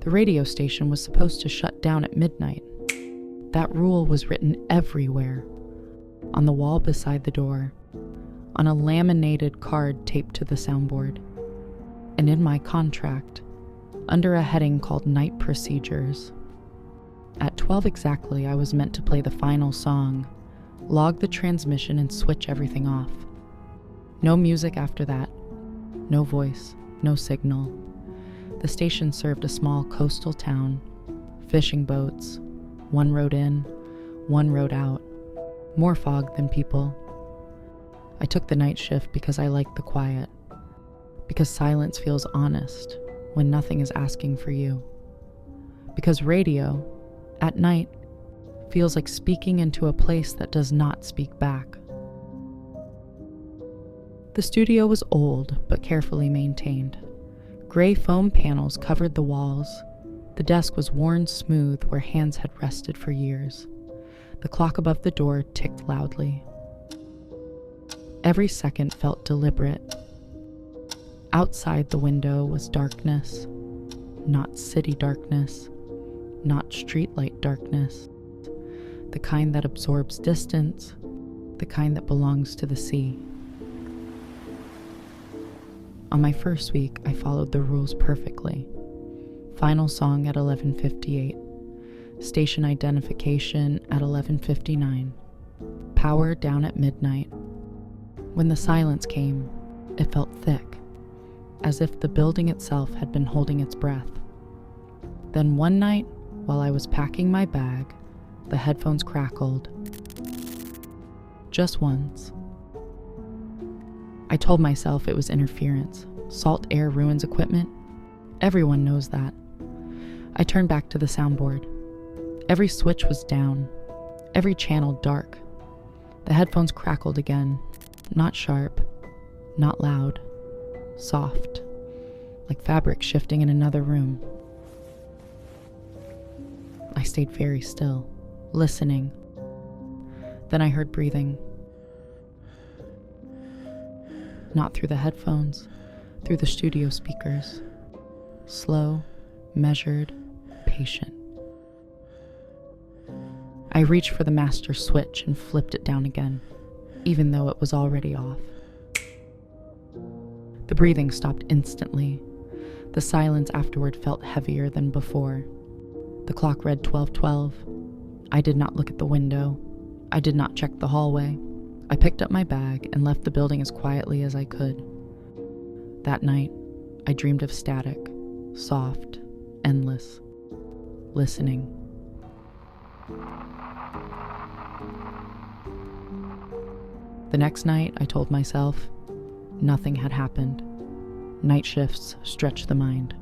The radio station was supposed to shut down at midnight. That rule was written everywhere. On the wall beside the door, on a laminated card taped to the soundboard, and in my contract, under a heading called Night Procedures. At 12 exactly, I was meant to play the final song, log the transmission, and switch everything off. No music after that. No voice, no signal. The station served a small coastal town, fishing boats, one road in, one road out, more fog than people. I took the night shift because I liked the quiet, because silence feels honest when nothing is asking for you, because radio, at night, feels like speaking into a place that does not speak back. The studio was old but carefully maintained. Gray foam panels covered the walls. The desk was worn smooth where hands had rested for years. The clock above the door ticked loudly. Every second felt deliberate. Outside the window was darkness, not city darkness, not streetlight darkness, the kind that absorbs distance, the kind that belongs to the sea. On my first week, I followed the rules perfectly. Final song at 11:58. Station identification at 11:59. Power down at midnight. When the silence came, it felt thick, as if the building itself had been holding its breath. Then one night, while I was packing my bag, the headphones crackled. Just once. I told myself it was interference. Salt air ruins equipment. Everyone knows that. I turned back to the soundboard. Every switch was down. Every channel dark. The headphones crackled again. Not sharp. Not loud. Soft. Like fabric shifting in another room. I stayed very still, listening. Then I heard breathing. Not through the headphones, through the studio speakers. Slow, measured, patient. I reached for the master switch and flipped it down again, even though it was already off. The breathing stopped instantly. The silence afterward felt heavier than before. The clock read 12:12. I did not look at the window. I did not check the hallway. I picked up my bag and left the building as quietly as I could. That night, I dreamed of static, soft, endless, listening. The next night, I told myself nothing had happened. Night shifts stretch the mind.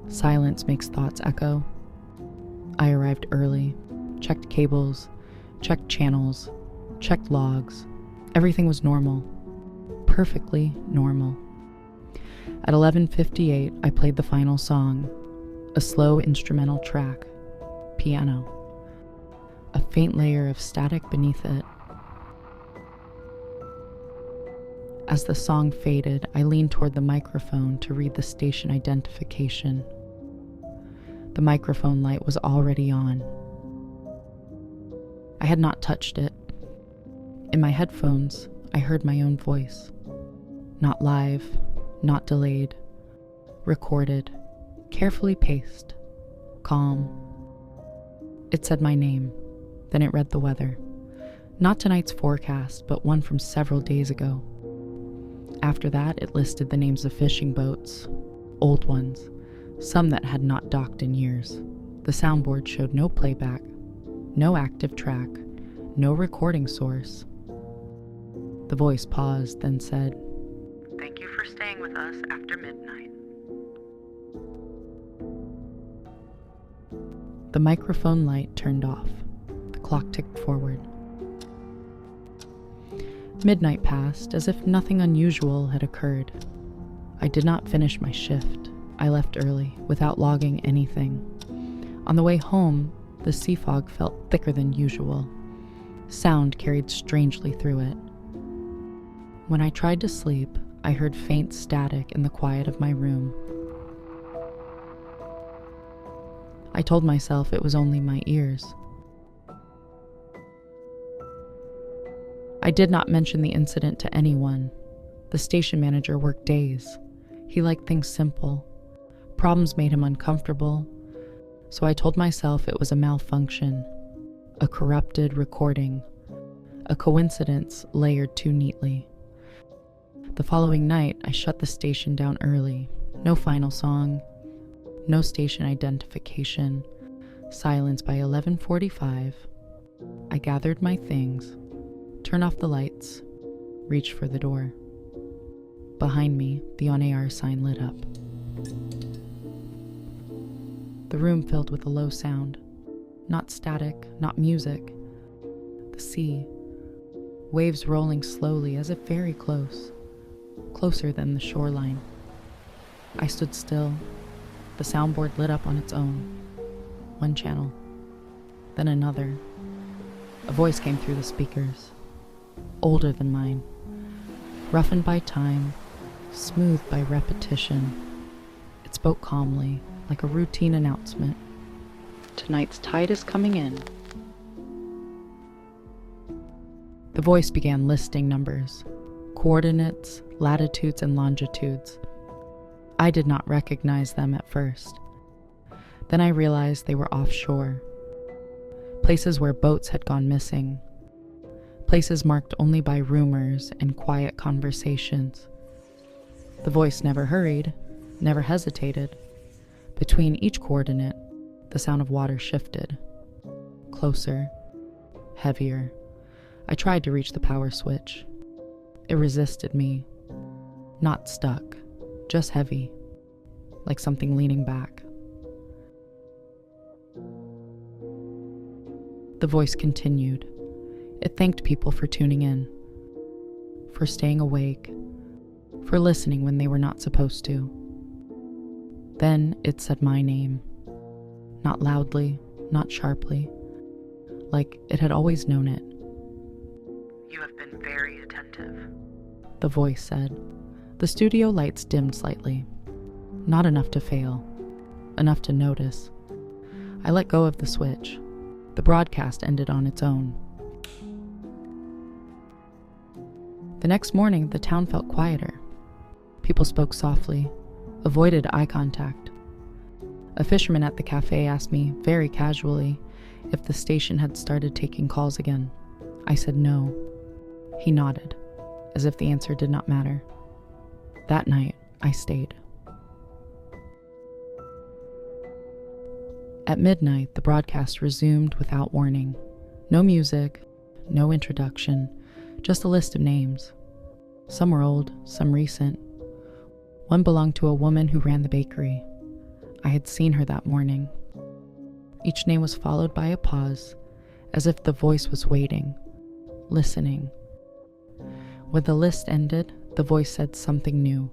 Silence makes thoughts echo. I arrived early, checked cables, checked channels, checked logs. Everything was normal. Perfectly normal. At 11:58, I played the final song, a slow instrumental track, piano, a faint layer of static beneath it. As the song faded, I leaned toward the microphone to read the station identification. The microphone light was already on. I had not touched it. In my headphones, I heard my own voice. Not live, not delayed. Recorded, carefully paced, calm. It said my name, then it read the weather. Not tonight's forecast, but one from several days ago. After that, it listed the names of fishing boats, old ones, some that had not docked in years. The soundboard showed no playback, no active track, no recording source. The voice paused, then said, "Thank you for staying with us after midnight." The microphone light turned off. The clock ticked forward. Midnight passed as if nothing unusual had occurred. I did not finish my shift. I left early, without logging anything. On the way home, the sea fog felt thicker than usual. Sound carried strangely through it. When I tried to sleep, I heard faint static in the quiet of my room. I told myself it was only my ears. I did not mention the incident to anyone. The station manager worked days. He liked things simple. Problems made him uncomfortable, so I told myself it was a malfunction, a corrupted recording, a coincidence layered too neatly. The following night, I shut the station down early. No final song, no station identification. Silence by 11:45. I gathered my things, turned off the lights, reached for the door. Behind me, the on-air sign lit up. The room filled with a low sound. Not static, not music. The sea. Waves rolling slowly as if very close. Closer than the shoreline. I stood still. The soundboard lit up on its own. One channel. Then another. A voice came through the speakers. Older than mine. Roughened by time. Smoothed by repetition. It spoke calmly, like a routine announcement. Tonight's tide is coming in. The voice began listing numbers, coordinates, latitudes, and longitudes. I did not recognize them at first. Then I realized they were offshore. Places where boats had gone missing. Places marked only by rumors and quiet conversations. The voice never hurried, never hesitated. Between each coordinate, the sound of water shifted. Closer, heavier. I tried to reach the power switch. It resisted me. Not stuck, just heavy, like something leaning back. The voice continued. It thanked people for tuning in, for staying awake, for listening when they were not supposed to. Then it said my name. Not loudly, not sharply, like it had always known it. You have been very attentive, the voice said. The studio lights dimmed slightly. Not enough to fail, enough to notice. I let go of the switch. The broadcast ended on its own. The next morning, the town felt quieter. People spoke softly, avoided eye contact. A fisherman at the cafe asked me, very casually, if the station had started taking calls again. I said no. He nodded, as if the answer did not matter. That night, I stayed. At midnight, the broadcast resumed without warning. No music, no introduction, just a list of names. Some were old, some recent. One belonged to a woman who ran the bakery. I had seen her that morning. Each name was followed by a pause, as if the voice was waiting, listening. When the list ended, the voice said something new.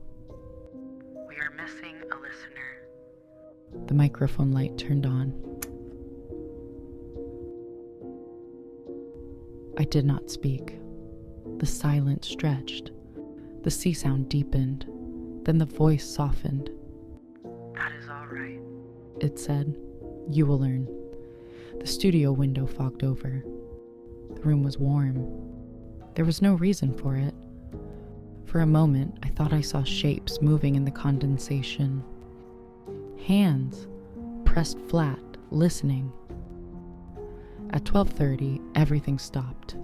We are missing a listener. The microphone light turned on. I did not speak. The silence stretched. The sea sound deepened. Then the voice softened. That is all right, it said. You will learn. The studio window fogged over. The room was warm. There was no reason for it. For a moment, I thought I saw shapes moving in the condensation. Hands, pressed flat, listening. At 12:30, everything stopped.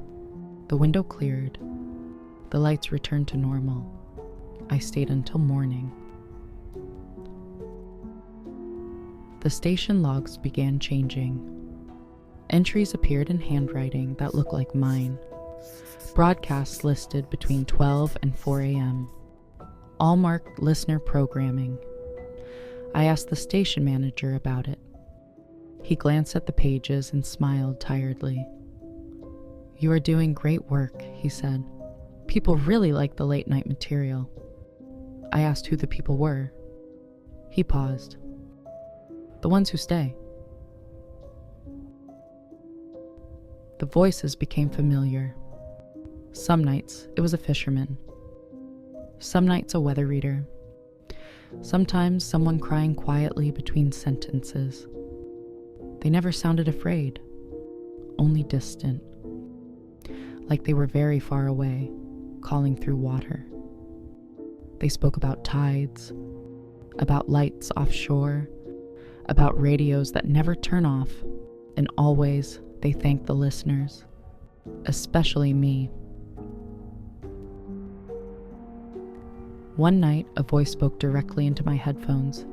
The window cleared. The lights returned to normal. I stayed until morning. The station logs began changing. Entries appeared in handwriting that looked like mine. Broadcasts listed between 12 and 4 a.m. All marked listener programming. I asked the station manager about it. He glanced at the pages and smiled tiredly. You are doing great work, he said. People really like the late night material. I asked who the people were. He paused. The ones who stay. The voices became familiar. Some nights it was a fisherman. Some nights a weather reader. Sometimes someone crying quietly between sentences. They never sounded afraid, only distant, like they were very far away, calling through water. They spoke about tides, about lights offshore, about radios that never turn off, and always they thanked the listeners, especially me. One night, a voice spoke directly into my headphones.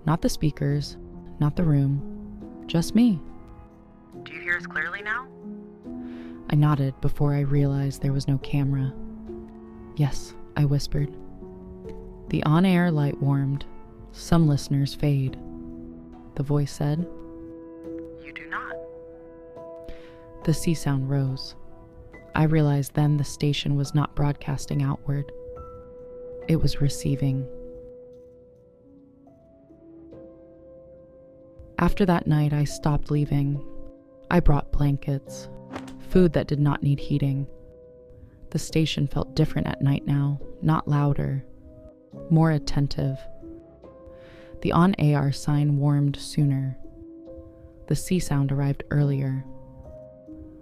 Not the speakers, not the room, just me. Do you hear us clearly now? I nodded before I realized there was no camera. Yes, I whispered. The on-air light warmed. Some listeners fade. The voice said, You do not. The sea sound rose. I realized then the station was not broadcasting outward. It was receiving. After that night, I stopped leaving. I brought blankets, food that did not need heating. The station felt different at night now, not louder, more attentive. The on-air sign warmed sooner. The sea sound arrived earlier.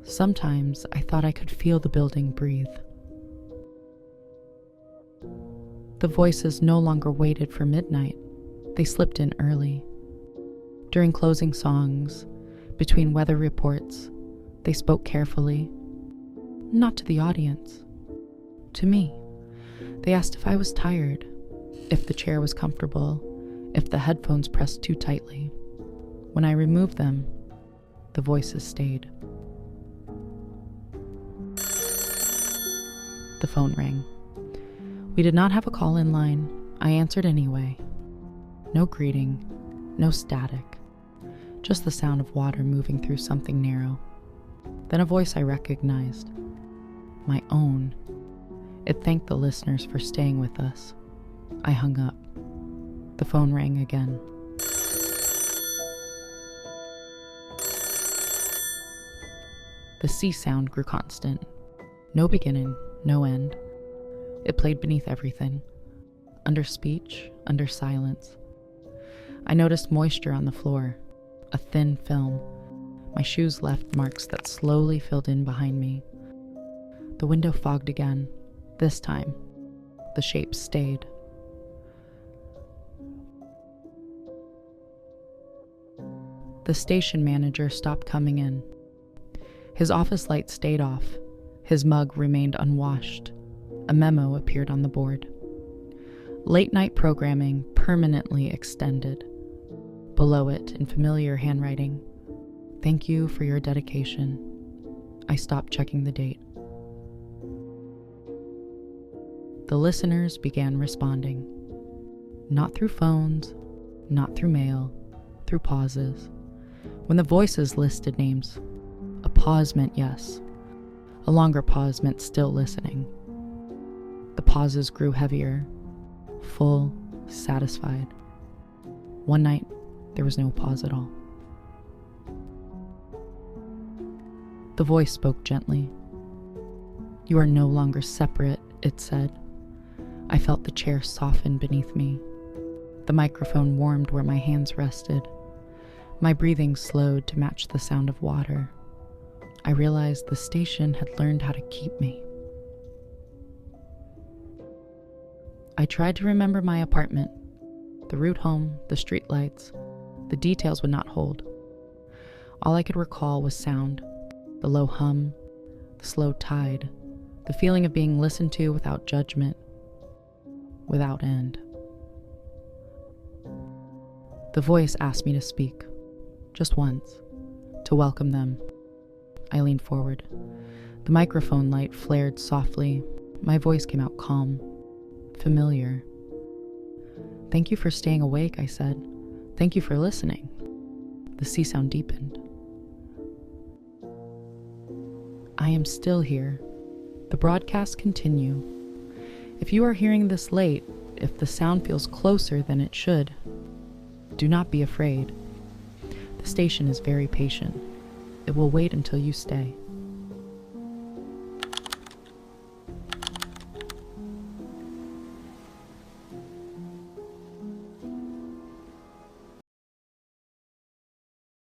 Sometimes I thought I could feel the building breathe. The voices no longer waited for midnight. They slipped in early. During closing songs, between weather reports, they spoke carefully. Not to the audience. To me. They asked if I was tired, if the chair was comfortable, if the headphones pressed too tightly. When I removed them, the voices stayed. The phone rang. We did not have a call-in line. I answered anyway. No greeting, no static, just the sound of water moving through something narrow. Then a voice I recognized. My own. It thanked the listeners for staying with us. I hung up. The phone rang again. The sea sound grew constant. No beginning, no end. It played beneath everything. Under speech, under silence. I noticed moisture on the floor. A thin film. My shoes left marks that slowly filled in behind me. The window fogged again. This time, the shape stayed. The station manager stopped coming in. His office light stayed off. His mug remained unwashed. A memo appeared on the board. Late night programming permanently extended. Below it, in familiar handwriting, thank you for your dedication. I stopped checking the date. The listeners began responding. Not through phones, not through mail, through pauses. When the voices listed names, a pause meant yes. A longer pause meant still listening. The pauses grew heavier, full, satisfied. One night, there was no pause at all. The voice spoke gently. You are no longer separate, it said. I felt the chair soften beneath me. The microphone warmed where my hands rested. My breathing slowed to match the sound of water. I realized the station had learned how to keep me. I tried to remember my apartment, the route home, the streetlights. The details would not hold. All I could recall was sound, the low hum, the slow tide, the feeling of being listened to without judgment, without end. The voice asked me to speak, just once, to welcome them. I leaned forward. The microphone light flared softly. My voice came out calm, familiar. Thank you for staying awake, I said. Thank you for listening. The sea sound deepened. I am still here. The broadcasts continue. If you are hearing this late, if the sound feels closer than it should, do not be afraid. The station is very patient. It will wait until you stay.